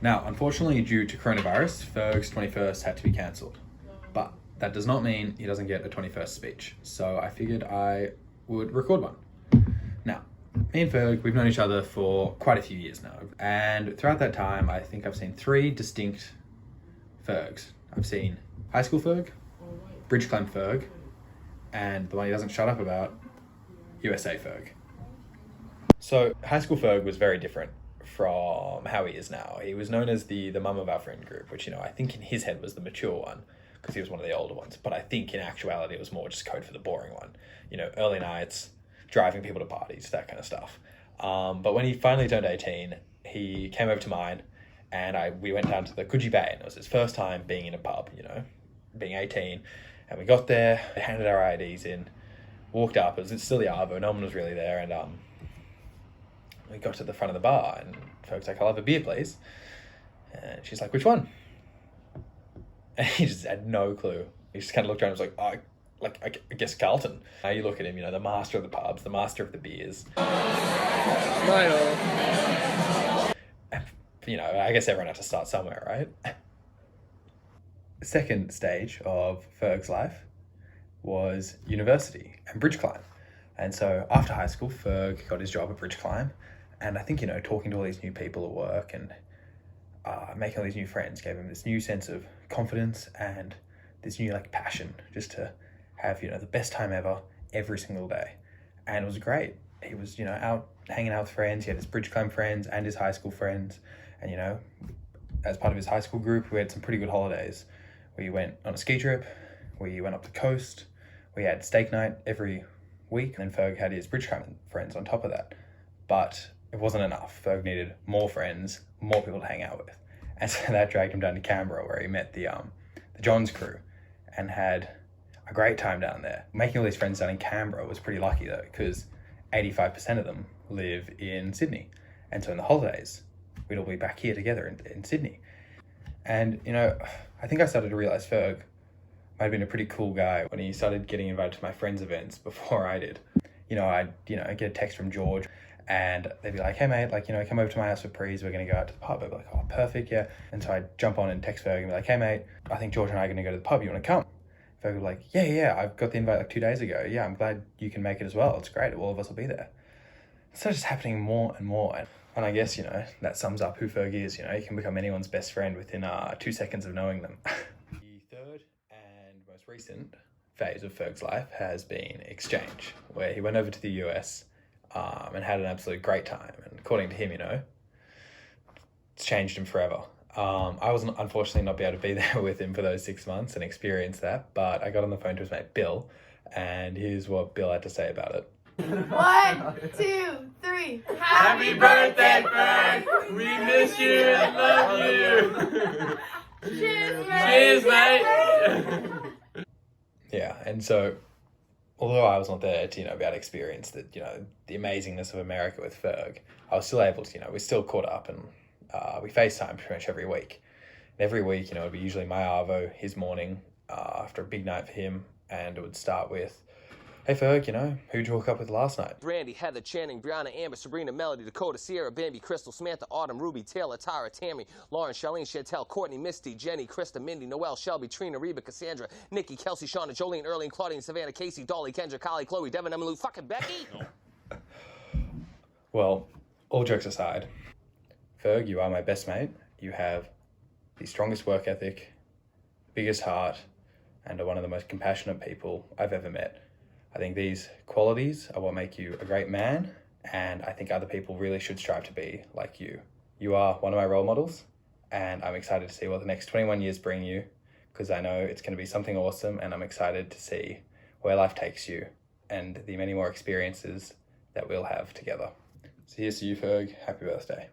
Now, unfortunately, due to coronavirus, Ferg's 21st had to be cancelled. But that does not mean he doesn't get a 21st speech. So I figured I would record one. Now, me and Ferg, we've known each other for quite a few years now. And throughout that time, I think I've seen 3 distinct Fergs. I've seen high school Ferg, bridge climb Ferg, and the one he doesn't shut up about, USA Ferg. So high school Ferg was very different from how he is now. He was known as the mum of our friend group, which, I think in his head was the mature one because he was one of the older ones. But I think in actuality it was more just code for the boring one. Early nights, driving people to parties, that kind of stuff. But when he finally turned 18, he came over to mine and we went down to the Coogee Bay, and it was his first time being in a pub, being 18. And we got there, handed our IDs in, walked up. It was still the Arvo, no one was really there, and we got to the front of the bar, and folks like, "I'll have a beer, please." And she's like, "Which one?" And he just had no clue. He just kind of looked around and was like, "Oh, I guess Carlton." Now you look at him, the master of the pubs, the master of the beers. And, I guess everyone had to start somewhere, right? The second stage of Ferg's life was university and bridge climb. And so after high school, Ferg got his job at bridge climb. And I think, talking to all these new people at work and making all these new friends gave him this new sense of confidence and this new passion just to have, the best time ever every single day. And it was great. He was, out hanging out with friends. He had his bridge climb friends and his high school friends. And, as part of his high school group, we had some pretty good holidays. We went on a ski trip. We went up the coast. We had steak night every week. And then Ferg had his bridge climbing friends on top of that. But it wasn't enough. Ferg needed more friends, more people to hang out with. And so that dragged him down to Canberra, where he met the Johns crew and had a great time down there. Making all these friends down in Canberra was pretty lucky though, because 85% of them live in Sydney. And so in the holidays, we'd all be back here together in Sydney. And, I think I started to realize Ferg might have been a pretty cool guy when he started getting invited to my friends' events before I did. I'd get a text from George and they'd be like, "Hey mate, come over to my house for prees, we're going to go out to the pub." I'd be like, "Oh, perfect, yeah." And so I'd jump on and text Ferg and be like, "Hey mate, I think George and I are going to go to the pub, you want to come?" Ferg would be like, yeah, I've got the invite 2 days ago. Yeah, I'm glad you can make it as well. It's great, all of us will be there. So it's just happening more and more. And I guess, that sums up who Ferg is. You can become anyone's best friend within 2 seconds of knowing them. The third and most recent phase of Ferg's life has been exchange, where he went over to the US and had an absolute great time. And according to him, it's changed him forever. I was unfortunately not be able to be there with him for those 6 months and experience that, but I got on the phone to his mate Bill, and here's what Bill had to say about it. 1, 2, 3. Happy birthday, Ferg! We miss you and love you! Cheers, Cheers, mate! Yeah, and so although I was not there to, be able to experience the amazingness of America with Ferg, I was still able to, we still caught up and we FaceTime pretty much every week. And every week, it'd be usually my Arvo, his morning, after a big night for him, and it would start with, "Hey Ferg, who'd you hook up with last night?" Brandy, Heather, Channing, Brianna, Amber, Sabrina, Melody, Dakota, Sierra, Bambi, Crystal, Samantha, Autumn, Ruby, Taylor, Tara, Tammy, Lauren, Charlene, Chantel, Courtney, Misty, Jenny, Krista, Mindy, Noelle, Shelby, Trina, Reba, Cassandra, Nikki, Kelsey, Shauna, Jolene, Erlene, Claudine, Savannah, Casey, Dolly, Kendra, Kylie, Chloe, Devin, Emily, fucking Becky. Well, all jokes aside, Ferg, you are my best mate. You have the strongest work ethic, biggest heart, and are one of the most compassionate people I've ever met. I think these qualities are what make you a great man, and I think other people really should strive to be like you. You are one of my role models, and I'm excited to see what the next 21 years bring you, because I know it's going to be something awesome, and I'm excited to see where life takes you and the many more experiences that we'll have together. So here's to you, Ferg. Happy birthday.